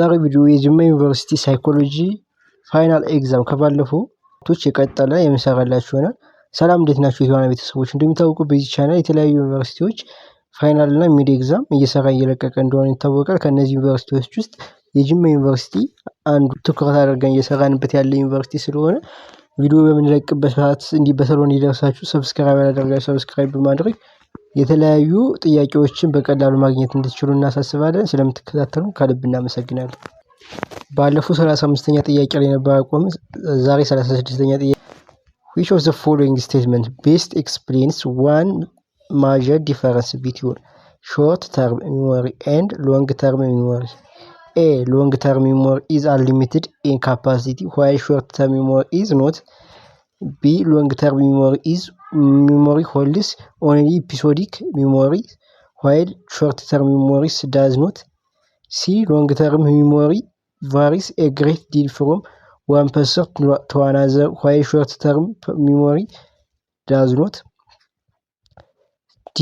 ዛሬ ቪዲዮ የጅማ ዩኒቨርሲቲ ሳይኮሎጂ ፋይናል ኤግዛም ከባለፈው ቶች የቀጠለ የምሰራላችሁ ይሆናል። ሰላም እንዴት ናችሁ የሆነ ቤተሰቦች? እንደሚታወቀው በዚህ ቻናል የተለያዩ ዩኒቨርሲቲዎች ፋይናል እና ሚድ ኤግዛም እየለቀቀ እንደሆነ ይታወቃል። ከነዚህ ዩኒቨርሲቲዎች ውስጥ የጅማ ዩኒቨርሲቲ አንዱ ትኩረት አድርገን እየሰራንበት ያለ ዩኒቨርሲቲ ስለሆነ ቪዲዮ በምንለቅበት ሰዓት በቶሎ እንዲደርሳችሁ ሰብስክራይብ ያላደረጋችሁ ሰብስክራይብ በማድረግ የተለያዩ ጥያቄዎችን በቀላሉ ማግኘት እንድትችሉ እናሳስባለን። ስለምትከታተሉ ከልብ እናመሰግናለን። ባለፈው 35ኛ ጥያቄ ላይ ነበር ያቆምን። ዛሬ 36ኛ ጥያቄ which of the following statement best explains one major difference between short term memory and long term memory? A. Long term memory is unlimited in capacity while short term memory is not. B. Long term memory holds only episodic memory while short term memory does not. C. Long term memory varies a great deal from one person to another while short term memory does not. D.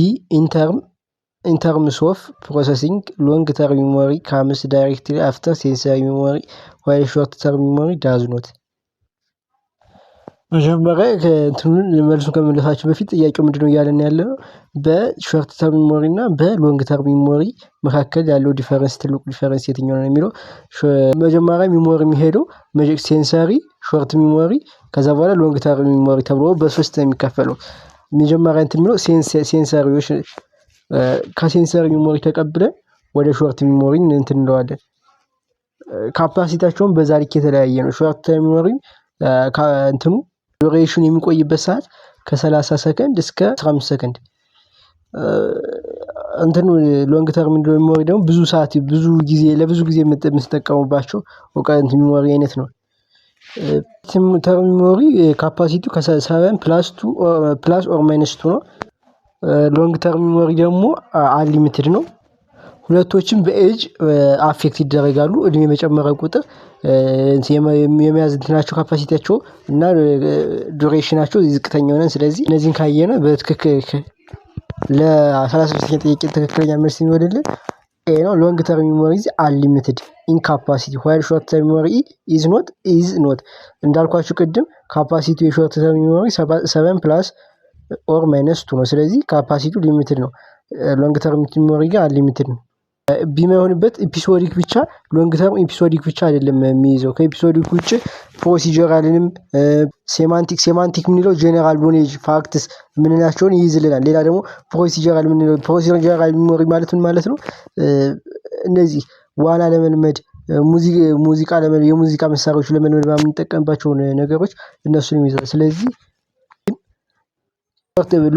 In terms of processing, long term memory comes directly after sensory memory while short term memory does not. መጀመሪያ መልሱን ከመመለሳችን በፊት ጥያቄው ምንድነው እያለን ያለው? በሾርት ተርም ሚሞሪ እና በሎንግ ተርም ሚሞሪ መካከል ያለው ዲፈረንስ ትልቁ ዲፈረንስ የትኛው ነው የሚለው። መጀመሪያ ሚሞሪ የሚሄደው ሴንሰሪ፣ ሾርት ሚሞሪ ከዛ በኋላ ሎንግ ተርም ሚሞሪ ተብሎ በሶስት ነው የሚከፈለው። መጀመሪያ የሚለው ሴንሰሪዎች ከሴንሰሪ ሚሞሪ ተቀብለን ወደ ሾርት ሚሞሪ እንለዋለን። ካፓሲቲያቸውን በዛ ልክ የተለያየ ነው። ሾርት ተርም ሚሞሪ ዱሬሽን የሚቆይበት ሰዓት ከ30 ሰከንድ እስከ 15 ሰከንድ። ሎንግ ተርም ሚሞሪ ደግሞ ለብዙ ጊዜ የምትጠቀሙባቸው እውቀት ሚሞሪ አይነት ነው። ተርም ሚሞሪ ካፓሲቲው ከ7 ፕላስ ኦር ማይነስ 2 ነው። ሎንግ ተርም ሚሞሪ ደግሞ አንሊሚትድ ነው። ሁለቶችም በኤጅ አፌክት ይደረጋሉ። እድሜ በጨመረ ቁጥር የመያዝ እንትናቸው ካፓሲቲያቸው እና ዱሬሽናቸው ዝቅተኛ ይሆናል። ስለዚህ እነዚህን ካየነ በትክክል ለ33ኛ ጥያቄ ትክክለኛ መልስ የሚሆንልን ኤ ነው። ሎንግ ተርም ሚሞሪ ኢዝ አንሊሚትድ ኢን ካፓሲቲ ዋይል ሾርት ተርም ሚሞሪ ኢዝ ኖት እንዳልኳችሁ ቅድም ካፓሲቲው የሾርት ተርም ሚሞሪ 7 ፕላስ ኦር ማይነስ 2 ነው። ስለዚህ ካፓሲቲው ሊሚትድ ነው። ሎንግ ተርም ሚሞሪ ግን አንሊሚትድ ነው። ቢመሆንበት ኤፒሶዲክ ብቻ ሎንግ ተርም ኤፒሶዲክ ብቻ አይደለም የሚይዘው። ከኤፒሶዲክ ውጭ ፕሮሲጀራልንም ሴማንቲክ ምንለው ጄነራል ኖሌጅ ፋክትስ ምንላቸውን ይይዝልናል። ሌላ ደግሞ ፕሮሲጀራል ሚሞሪ ማለት ምን ማለት ነው? እነዚህ ዋና ለመልመድ ሙዚቃ ለመልመድ የሙዚቃ መሳሪያዎች ለመልመድ የምንጠቀምባቸውን ነገሮች እነሱን ይይዛል። ስለዚህ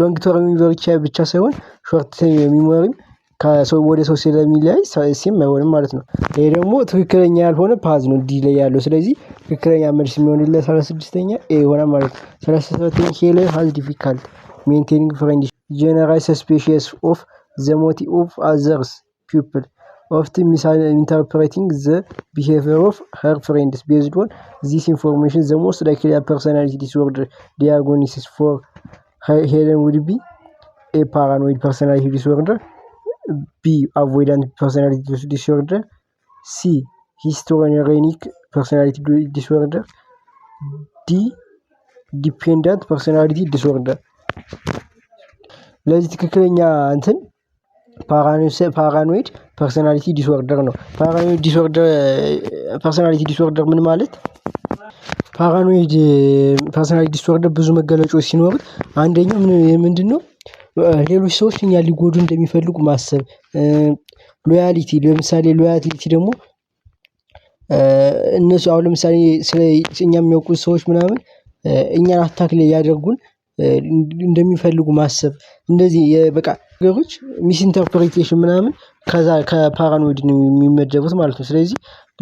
ሎንግ ተርም ሚሞሪ ብቻ ሳይሆን ሾርት ተርም ሚሞሪም ከሰው ወደ ሰው ስለሚለያይ ሴም አይሆንም ማለት ነው። ይሄ ደግሞ ትክክለኛ ያልሆነ ፓዝ ነው ዲ ላይ ያለው። ስለዚህ ትክክለኛ መልስ የሚሆንለት 36ኛ ኤ ይሆናል ማለት ነው። 37ኛ ሄለን ሃዝ ዲፊካልት ሜንቴኒንግ ፍሬንድሺፕ ጀነራል ሰስፒሺየስ ኦፍ ዘ ሞቲቭ ኦፍ አዘርስ ፒፕል often misinterpreting the behavior of her friends. Based on this information, the most likely personality disorder diagnosis for Helen would be a paranoid personality disorder, B. Avoidant personality disorder, C. Histrionic personality disorder, D. Dependent personality disorder. ለዚህ ትክክለኛ ፓራኖይድ ፐርሰናሊቲ ዲስኦርደር ነው። ፓራኖይድ ፐርሰናሊቲ ዲስኦርደር ምን ማለት? ፓራኖይድ ፐርሰናሊቲ ዲስኦርደር ብዙ መገለጫዎች ሲኖሩት አንደኛው ምንድነው? ሌሎች ሰዎች እኛ ሊጎዱ እንደሚፈልጉ ማሰብ። ሎያሊቲ ለምሳሌ ሎያሊቲ ደግሞ እነሱ አሁን ለምሳሌ ስለ እኛ የሚያውቁት ሰዎች ምናምን እኛን አታክ ላይ ያደርጉን እንደሚፈልጉ ማሰብ። እንደዚህ በቃ ነገሮች ሚስ ኢንተርፕሬቴሽን ምናምን ከዛ ከፓራኖይድ ነው የሚመደቡት ማለት ነው። ስለዚህ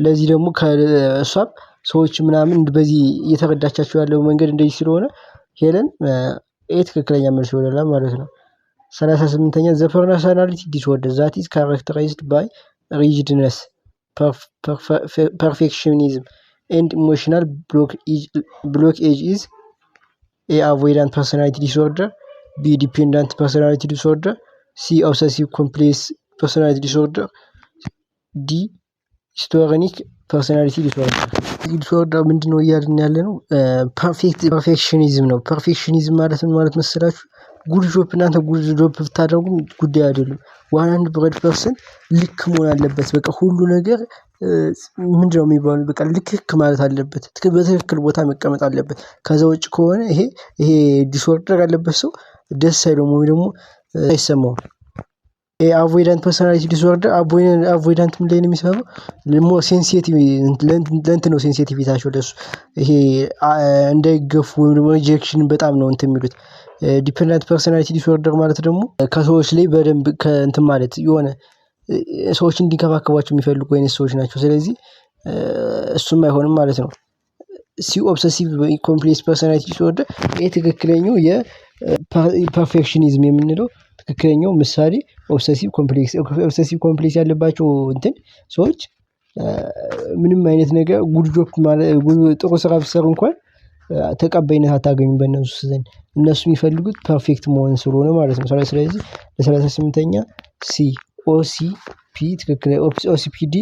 ለዚህ ደግሞ ከሷም ሰዎች ምናምን በዚህ እየተረዳቻቸው ያለው መንገድ እንደዚህ ስለሆነ ሄለን ትክክለኛ መልስ ይሆናል ማለት ነው። 38ኛ the personality disorder that is characterized by rigidness, perfectionism and emotional blockage is A. Avoidant personality disorder, B. Dependent personality disorder, C. Obsessive compulsive personality disorder, D. ስኪዞፍሬኒክ ፐርሰናሊቲ ዲስኦርደር። ዲስኦርደር ምንድነው እያልን ያለነው? ፐርፌክሽኒዝም ነው። ፐርፌክሽኒዝም ማለት ምን ማለት መሰላችሁ? ጉድ ጆብ እናንተ ጉድ ጆብ ብታደርጉም ጉዳይ አይደለም። 100% ልክ መሆን አለበት። በቃ ሁሉ ነገር ምንድነው የሚባለው? በቃ ልክ ማለት አለበት። በትክክል ቦታ መቀመጥ አለበት። ከዛ ውጭ ከሆነ ይሄ ዲስኦርደር ያለበት ሰው ደስ አይለውም ወይ ደግሞ አይሰማውም። አቮይዳንት ፐርሰናሊቲ ዲስኦርደር አቮይዳንት ምን ላይ ነው የሚሰራው? ሞር ሴንሲቲቭ ለእንትን ነው ሴንሲቲቪታቸው ለሱ ይሄ እንዳይገፉ ወይም ደግሞ ሪጀክሽን በጣም ነው እንትን የሚሉት። ዲፔንደንት ፐርሰናሊቲ ዲስኦርደር ማለት ደግሞ ከሰዎች ላይ በደንብ ከእንትን ማለት የሆነ ሰዎች እንዲንከባከቧቸው የሚፈልጉ አይነት ሰዎች ናቸው። ስለዚህ እሱም አይሆንም ማለት ነው። ኦብሰሲቭ ኮምፕሌክስ ፐርሰናሊቲ ዲስኦርደር ትክክለኛው የፐርፌክሽኒዝም የምንለው ትክክለኛው ምሳሌ ኦብሰሲቭ ኮምፕሌክስ ያለባቸው እንትን ሰዎች ምንም አይነት ነገር ጉድ ጆብ ማለት ጥሩ ስራ ቢሰሩ እንኳን ተቀባይነት አታገኙም በእነሱ ዘንድ። እነሱ የሚፈልጉት ፐርፌክት መሆን ስለሆነ ማለት ነው። ስለዚህ ለ38ኛ ኦሲፒዲ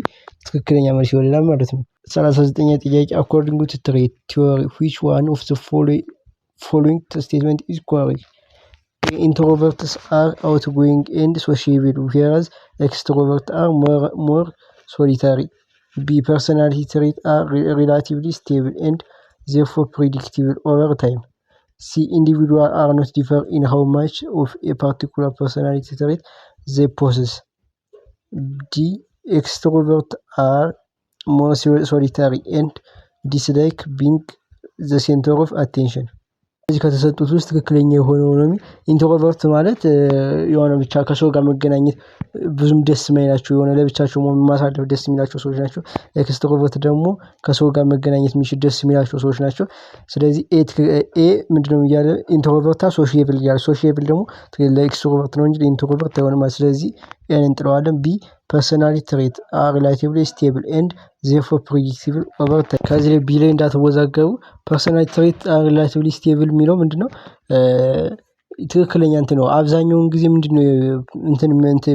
ትክክለኛ መልስ ይሆናል ማለት ነው። 39ኛ ጥያቄ አኮርዲንግ ቱ ትሬት ቲዮሪ which one of the following statement is correct? Introverts are outgoing and sociable, whereas extroverts are more solitary. B. Personality traits are relatively stable and therefore predictable over time. C. Individuals are not different in how much of a particular personality trait they possess. D. Extroverts are more solitary and dislike being the center of attention. እዚህ ከተሰጡት ውስጥ ትክክለኛ የሆነው ነው። ኢንትሮቨርት ማለት የሆነ ብቻ ከሰው ጋር መገናኘት ብዙም ደስ የማይላቸው የሆነ ለብቻቸው ማሳለፍ ደስ የሚላቸው ሰዎች ናቸው። ኤክስትሮቨርት ደግሞ ከሰው ጋር መገናኘት የሚችል ደስ የሚላቸው ሰዎች ናቸው። ስለዚህ ምንድነው እያለ ኢንትሮቨርታ ሶሺየብል እያለ ሶሺየብል ደግሞ ለኤክስትሮቨርት ነው እንጂ ለኢንትሮቨርት አይሆንም። ስለዚህ እንጥለዋለን። ቢ ፐርሰናሊቲ ትሬት አር ሪላቲቭሊ ስቴብል ኤንድ ዜርፎር ፕሬዲክቲብል ኦቨር ታይም። ከዚህ ላይ ቢ ላይ እንዳትወዛገቡ። ፐርሰናሊቲ ትሬት አር ሪላቲቭሊ ስቴብል የሚለው ምንድነው? ትክክለኛ እንትን ነው። አብዛኛውን ጊዜ ምንድነው እንትን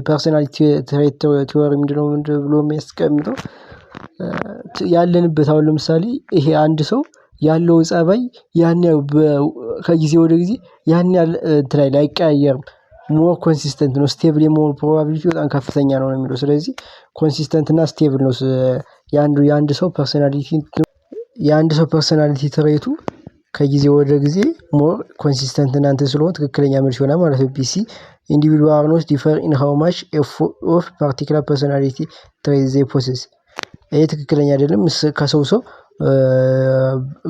ፐርሰናሊቲ ትሬት ቲዎሪ ምንድነው ብሎ የሚያስቀምጠው ያለንበት አሁን ለምሳሌ ይሄ አንድ ሰው ያለው ጸባይ ያን ያው ከጊዜ ወደ ጊዜ ያን ያለ እንትን ላይ አይቀያየርም። ሞር ኮንሲስተንት ነው። ስቴብል የመሆን ፕሮባቢሊቲ በጣም ከፍተኛ ነው የሚለው። ስለዚህ ኮንሲስተንት እና ስቴብል ነው የአንድ ሰው ፐርሰናሊቲ ትሬቱ ከጊዜ ወደ ጊዜ ሞር ኮንሲስተንት እና እንትን ስለሆነ ትክክለኛ መልስ ይሆናል ማለት ነው። ቢሲ ኢንዲቪዱዋል ኖት ዲፈር ኢን ሃው ማች ኦፍ ፓርቲኩላር ፐርሰናሊቲ ትሬት ዜይ ፖሰስ። ይሄ ትክክለኛ አይደለም። ከሰው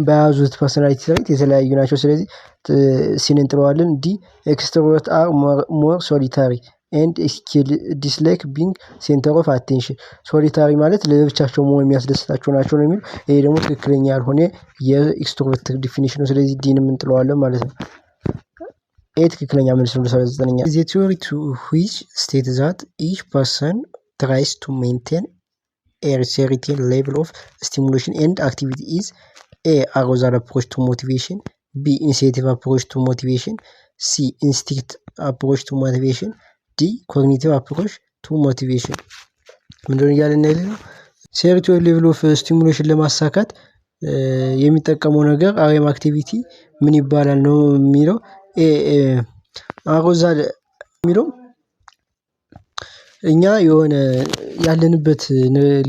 በያዙት ፐርሰናሊቲ ትሬት የተለያዩ ናቸው። ስለዚህ ሲን እንጥለዋለን። ዲ ኤክስትሮቨርት አር ሞር ሶሊታሪ ኤንድ ዲስላይክ ቢንግ ሴንተር ኦፍ አቴንሽን። ሶሊታሪ ማለት ለብቻቸው መሆን የሚያስደስታቸው ናቸው ነው የሚለው። ይሄ ደግሞ ትክክለኛ ያልሆነ የኤክስትሮቨርት ዲፊኒሽን ነው። ስለዚህ ዲንም እንጥለዋለን ማለት ነው። ትክክለኛ መልስ ነው። 39ኛ the theory to which state that each person tries to maintain a certain level of stimulation and activity is A. arousal approach to motivation, B. initiative approach to motivation, C. instinct approach to motivation, D. cognitive approach to motivation። ምንድነው እያልን ያለነው? ሴሪቶን ሌቭል ኦፍ ስቲሙሌሽን ለማሳካት የሚጠቀመው ነገር አሬም አክቲቪቲ ምን ይባላል ነው የሚለው። አሮዛል የሚለው እኛ የሆነ ያለንበት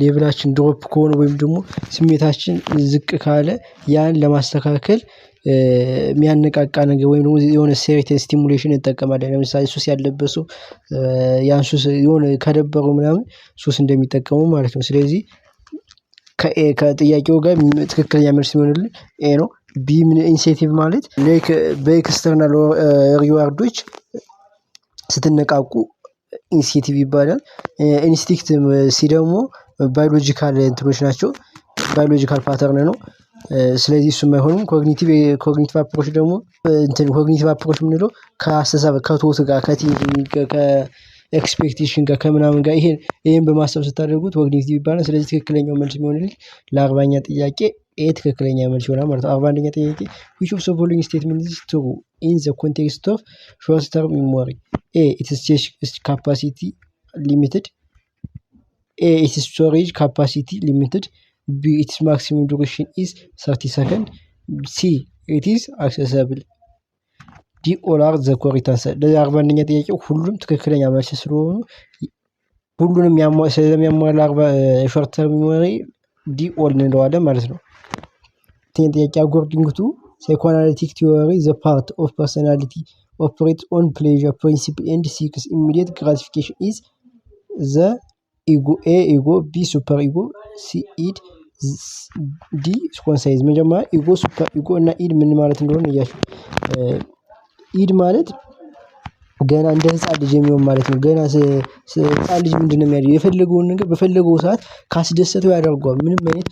ሌቭላችን ድሮፕ ከሆነ ወይም ደግሞ ስሜታችን ዝቅ ካለ ያን ለማስተካከል የሚያነቃቃ ነገር ወይም ደግሞ የሆነ ሴሪተን ስቲሙሌሽን እንጠቀማለን። ለምሳሌ ሱስ ያለበት ሰው ያን ሱስ የሆነ ከደበረው ምናምን ሱስ እንደሚጠቀሙ ማለት ነው። ስለዚህ ከጥያቄው ጋር ትክክለኛ መልስ የሚሆንልን ኤ ነው። ቢ ኢንሴንቲቭ ማለት በኤክስተርናል ሪዋርዶች ስትነቃቁ ኢንሴንቲቭ ይባላል። ኢንስቲንክት ሲ ደግሞ ባዮሎጂካል እንትኖች ናቸው። ባዮሎጂካል ፓተርን ነው። ስለዚህ እሱም አይሆንም። ኮግኒቲቭ አፕሮች ደግሞ ኮግኒቲቭ አፕሮች የምንለው ከአስተሳሰብ ከቶት ጋር ከቲንኪንግ ከኤክስፔክቴሽን ጋር ከምናምን ጋር ይሄን በማሰብ ስታደርጉት ኮግኒቲቭ ይባላል። ስለዚህ ትክክለኛው መልስ የሚሆንልኝ ለ40ኛ ጥያቄ ትክክለኛ መልስ ይሆናል ማለት ነው። 41ኛ ጥያቄ which of the following statement is true in the context of short term memory? A. its capacity limited, A. Its storage capacity limited. B. Its maximum duration is 30 seconds. C. It is accessible. D. All are the correct answer. ለ41ኛ ጥያቄ ሁሉም ትክክለኛ መልስ ስለሆኑ ሁሉንም ስለሚያሟላ ሾርት ተርም ሜሞሪ ዲ ኦል እንለዋለን ማለት ነው። ጥያቄ according to psychoanalytic theory the part of personality operates on pleasure principle and seeks immediate gratification is the ego. A. ego. B. super ego. C. id. ዲ ኮንሳይዝ መጀመሪያ ኢጎ ሱፐር ኢጎ እና ኢድ ምን ማለት እንደሆነ እያችሁ ኢድ ማለት ገና እንደ ህፃን ልጅ የሚሆን ማለት ነው። ገና ህፃን ልጅ ምንድነው የሚያደርገው? የፈለገውን ነገር በፈለገው ሰዓት ካስደሰተው ያደርገዋል። ምንም አይነት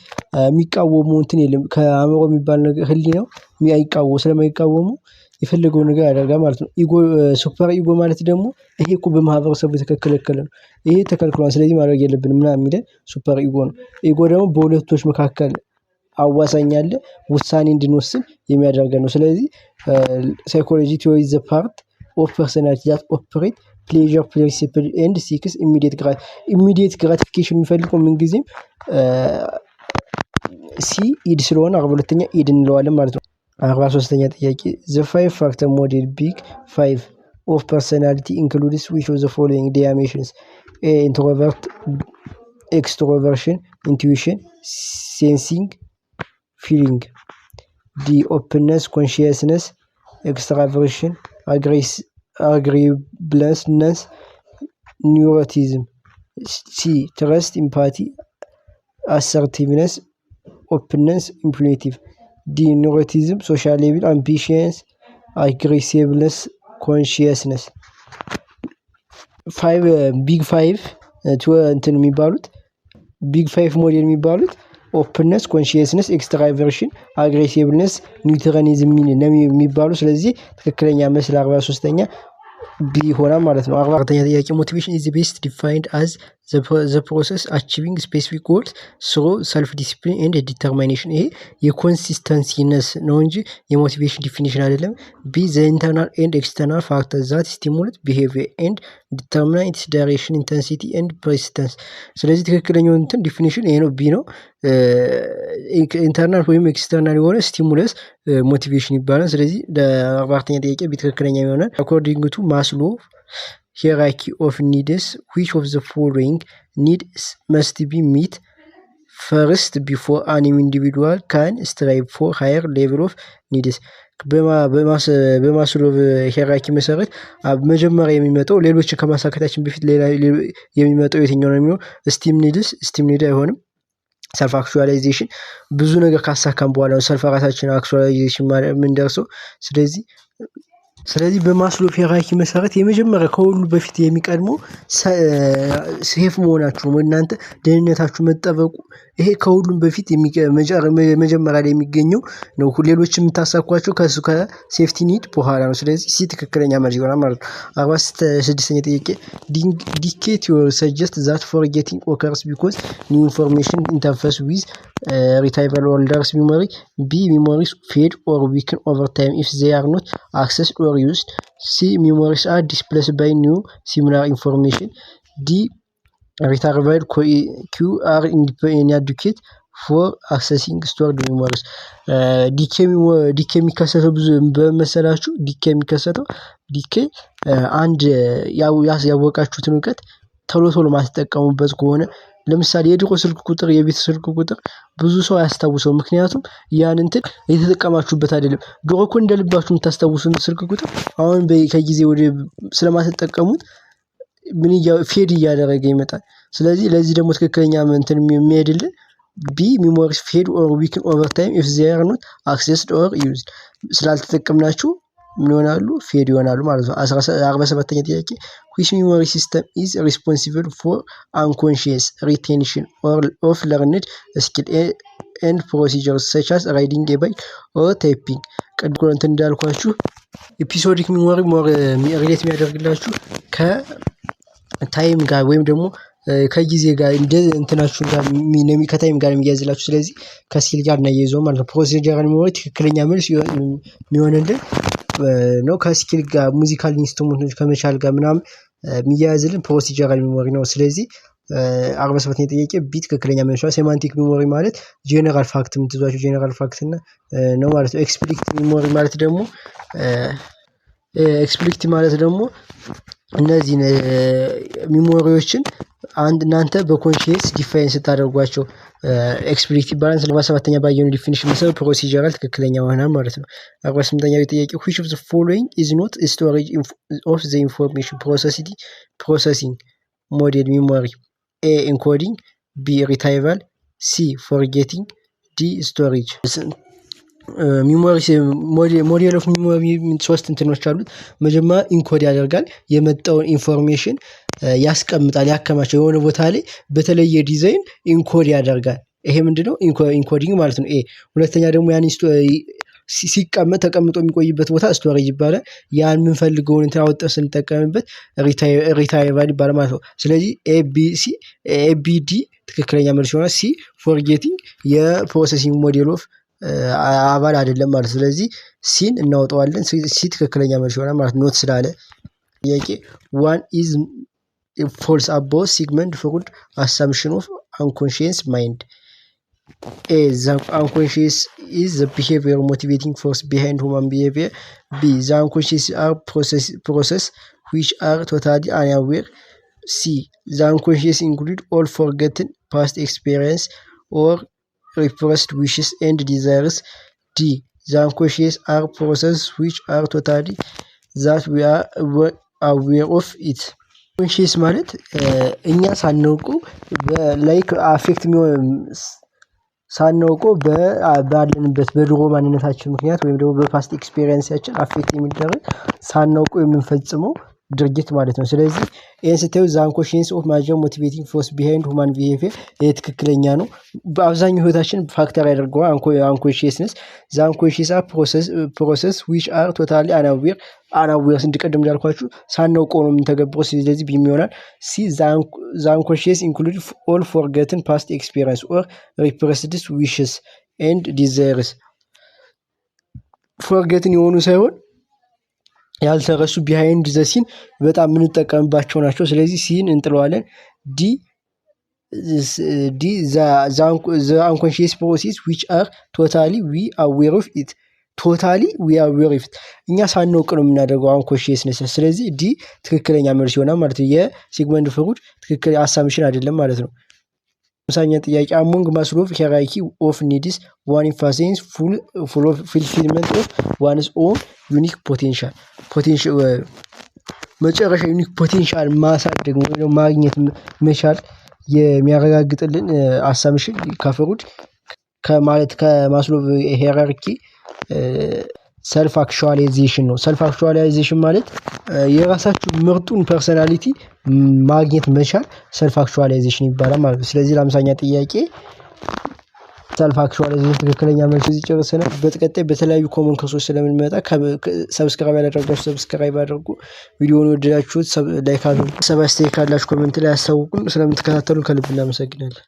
የሚቃወመው እንትን የለም። ከአእምሮ የሚባል ነገር ህሊናው ስለማይቃወሙ የፈለገውን ነገር ያደርጋል ማለት ነው። ኢጎ ሱፐር ኢጎ ማለት ደግሞ ይሄ እኮ በማህበረሰቡ የተከለከለ ነው፣ ይሄ ተከልክሏል፣ ስለዚህ ማድረግ የለብንም ምናምን የሚለን ሱፐር ኢጎ ነው። ኢጎ ደግሞ በሁለቶች መካከል አዋሳኝ ያለ ውሳኔ እንድንወስን የሚያደርገን ነው። ስለዚህ ሳይኮሎጂ ቲዮሪ ዘ ፓርት ኦፍ ፐርሰናሊቲ ዛት ኦፕሬት ፕሌዠር ፕሪንሲፕል ኤንድ ሲክስ ኢሚዲየት ግራቲፊኬሽን የሚፈልገው ምንጊዜም ሲ ኢድ ስለሆነ 42ኛ ኢድ እንለዋለን ማለት ነው። 43ኛ ጥያቄ the 5 factor model big 5 of personality includes which of the following dimensions? A. introvert, extroversion, intuition, sensing, feeling. D. openness, consciousness, extraversion, agreeableness, neuroticism. C. trust, empathy, assertiveness, openness, impulsive. D. neuroticism, social level, ambitions, aggressiveness, consciousness. ቢግ 5 እንትን የሚባሉት ቢግ 5 ሞዴል የሚባሉት ኦፕንነስ፣ ኮንሺየስነስ፣ ኤክስትራቨርሽን፣ አግሬሲቭነስ፣ ኒውትራሊዝም የሚባሉ ስለዚህ ትክክለኛ መልስ 43ኛ ቢ ሆና ማለት ነው። 44ኛ ጥያቄ ሞቲቬሽን is best defined as the process achieving specific goals through self discipline and determination. ይሄ የኮንሲስተንሲነስ ነው እንጂ የሞቲቬሽን ዲፊኒሽን አይደለም። ቢ the internal and external factors that stimulate behavior and determine its direction, intensity and persistence. ስለዚህ ትክክለኛው እንትን ዲፊኒሽን ይሄ ነው፣ ቢ ነው። ኢንተርናል ወይም ኤክስተርናል የሆነ ስቲሙለስ ሞቲቬሽን ይባላል። ስለዚህ ለ44ኛ ጥያቄ ቢ ትክክለኛ የሆነ according to Maslow hierarchy of needs which of the following needs must be met first before an individual can strive for higher level of needs? በማስሎቭ ሄራርኪ መሰረት መጀመሪያ የሚመጣው ሌሎችን ከማሳካታችን በፊት ሌላ የሚመጣው የትኛው ነው የሚሆነው? ስቲም ኒድ አይሆንም። ሰልፍ አክቹዋላይዜሽን ብዙ ነገር ካሳካም በኋላ ነው ሰልፍ ራሳችን አክቹዋላይዜሽን የምንደርሰው። ስለዚህ በማስሎቭ ሄራርኪ መሰረት የመጀመሪያ ከሁሉ በፊት የሚቀድመው ሴፍ መሆናችሁ ነው፣ እናንተ ደህንነታችሁ መጠበቁ። ይሄ ከሁሉም በፊት መጀመሪያ ላይ የሚገኘው ነው። ሌሎች የምታሳኳቸው ከሱ ከሴፍቲ ኒድ በኋላ ነው። ስለዚህ ሲ ትክክለኛ መልስ ይሆናል ማለት ነው። 46ኛ ጥያቄ ዲኬ ቲዮሪ ሰጀስት ዛት ፎርጌቲንግ ኦከርስ ቢኮዝ ኒው ኢንፎርሜሽን ኢንተርፌስ ዊዝ retrieval olders memory. B. memories fade or weaken over time if they are not accessed or used. C. memories are displaced by new similar information. D. retrieval Q are inadequate for accessing stored memories. ዲኬ የሚከሰተው ብዙ በመሰላችሁ ዲኬ አንድ ያወቃችሁትን እውቀት ቶሎ ማትጠቀሙበት ከሆነ ለምሳሌ የድሮ ስልክ ቁጥር የቤት ስልክ ቁጥር ብዙ ሰው ያስታውሰው፣ ምክንያቱም ያን እንትን የተጠቀማችሁበት አይደለም። ድሮ እኮ እንደልባችሁ የምታስታውሱት ስልክ ቁጥር አሁን ከጊዜ ወደ ስለማትጠቀሙት ፌድ እያደረገ ይመጣል። ስለዚህ ለዚህ ደግሞ ትክክለኛ እንትን የሚሄድልን ቢ memories fade or weaken over time if they are not accessed or used። ስላልተጠቀምናችሁ ምን ይሆናሉ? ፌድ ይሆናሉ ማለት ነው። 47ኛ ጥያቄ which memory system is responsible for unconscious retention of learned skill and procedures such as riding a bike or typing? ቀድቆንት እንዳልኳችሁ ኤፒሶዲክ ሚሞሪ ሪሌት የሚያደርግላችሁ ከታይም ጋር ወይም ደግሞ ከጊዜ ጋር እንደ እንትናችሁ ጋር ከታይም ጋር የሚያዝላችሁ። ስለዚህ ከስኪል ጋር እናያይዘው ማለት ነው። ፕሮሲጀራል ሚሞሪ ትክክለኛ መልስ የሚሆንልን ነው። ከስኪል ጋር ሙዚካል ኢንስትሩመንቶች ከመቻል ጋር ምናምን የሚያያዝልን ፕሮሲጀራል ሚሞሪ ነው። ስለዚህ 47ኛ ጥያቄ ቢ ትክክለኛ መልስ ነው። ሴማንቲክ ሚሞሪ ማለት ጄነራል ፋክት የምትይዟቸው ጄነራል ፋክት እና ነው ማለት ነው። ኤክስፕሊሲት ሚሞሪ ማለት ደግሞ እነዚህ ሚሞሪዎችን እናንተ በኮንሺየስ ዲፋይን ስታደርጓቸው ኤክስፕሊሲት ይባላል። 47ኛ ባየነው ዲፊኒሽን መሰረት ፕሮሲጀራል ትክክለኛ ይሆናል ማለት ነው። 48ኛው ጥያቄ which of the following is not a storage of the information processing model memory? A encoding, B retrieval, C forgetting, D storage. ሞዴል ኦፍ ሚሞሪ ሶስት እንትኖች አሉት። መጀመሪያ ኢንኮድ ያደርጋል፣ የመጣውን ኢንፎርሜሽን ያስቀምጣል፣ ያከማቸው የሆነ ቦታ ላይ በተለየ ዲዛይን ኢንኮድ ያደርጋል። ይሄ ምንድነው? ኢንኮዲንግ ማለት ነው። ሁለተኛ ደግሞ ያን ተቀምጦ የሚቆይበት ቦታ ስቶሬጅ ይባላል። ያን የምንፈልገውን እንትን አውጥተን ስንጠቀምበት ሪትራይቫል ይባላል ማለት ነው። ስለዚህ ኤቢዲ ትክክለኛ መልስ ይሆናል። ሲ ፎርጌቲንግ የፕሮሰሲንግ ሞዴል ኦፍ አባል አይደለም ማለት። ስለዚህ ሲን እናወጣዋለን። ሲ ትክክለኛ መልስ ይሆናል ማለት ኖት ስላለ። ጥያቄ ዋን ኢዝ ፎልስ አባውት ሲግመንድ ፍሩድ አሳምፕሽን ኦፍ አንኮንሺየስ ማይንድ። A. The unconscious is the behavior motivating force behind human behavior. B. The unconscious are process which are totally unaware. C. The unconscious include all forgotten past experience or repressed wishes and desires. D. The unconscious are process which are totally that we are aware of it. Conscious ማለት እኛ ሳናውቀው ላይክ አፌክት ሳናውቀው ባለንበት በድሮ ማንነታችን ምክንያት ወይም ደግሞ በፓስት ኤክስፒሪየንሳችን አፌክት የሚደረግ ሳናውቀው የምንፈጽመው ድርጊት ማለት ነው። ስለዚህ ይሄን ስታዩ ዘ አንኮንሺየስ ኦፍ ማጀር ሞቲቬቲንግ ፎርስ ቢሃይንድ ሁማን ቢሄቪየር ይሄ ትክክለኛ ነው። በአብዛኛው ህይወታችን ፋክተር ያደርገዋል አንኮንሺየስነስ። ዘ አንኮንሺየስ አር ፕሮሰስ ዊች አር ቶታሊ አናዌር እንድቀድም እንዳልኳችሁ ሳናውቀው ነው የምንተገብረው። ስለዚህ ቢም ይሆናል። ሲ ዘ አንኮንሺየስ ኢንክሉድ ኦል ፎርገትን ፓስት ኤክስፒሪየንስ ኦር ሪፕሬስድ ዊሽስ ኤንድ ዲዛይርስ። ፎርገትን የሆኑ ሳይሆን ያልተረሱ ቢሃይንድ ዘ ሲን በጣም የምንጠቀምባቸው ናቸው። ስለዚህ ሲን እንጥለዋለን። ዲ ዘ አንኮንሺየስ ፕሮሴስ ዊች አር ቶታሊ ዊ አዌር ኦፍ ኢት። ቶታሊ ዊ አዌር ኦፍ ኢት እኛ ሳናውቅ ነው የምናደርገው አንኮንሺየስነስ። ስለዚህ ዲ ትክክለኛ መልስ ይሆናል ማለት ነው። የሲግመንድ ፍሩድ ትክክል አሳምሽን አይደለም ማለት ነው። 50ኛ ጥያቄ አሞንግ ማስሎቭ ሄራርኪ ኦፍ ኒድስ ዋን ኢንፋሲንስ ፉልፊልመንት ኦፍ ዋንስ ኦን ዩኒክ ፖቴንሻል መጨረሻ ዩኒክ ፖቴንሻል ማሳደግ ወይ ማግኘት መቻል የሚያረጋግጥልን አሳምሽን ከፍሩድ ከማስሎቭ ሄራርኪ ሰልፍ አክቹዋላይዜሽን ነው። ሰልፍ አክቹዋላይዜሽን ማለት የራሳችሁ ምርጡን ፐርሰናሊቲ ማግኘት መቻል ሰልፍ አክቹዋላይዜሽን ይባላል ማለት ነው። ስለዚህ ለ50ኛ ጥያቄ ሰልፍ አክቹዋላይዜሽን ትክክለኛ መልስ እዚህ ጨርሰናል። በቀጣይ በተለያዩ ኮመን ከሶች ስለምንመጣ ሰብስክራይብ ያደረጋችሁ ሰብስክራይብ አድርጉ። ቪዲዮውን ወደዳችሁት ላይክ አድርጉ። ሰብስክራይብ ካላችሁ ኮሜንት ላይ አሳውቁን። ስለምትከታተሉ ከልብ እናመሰግናለን።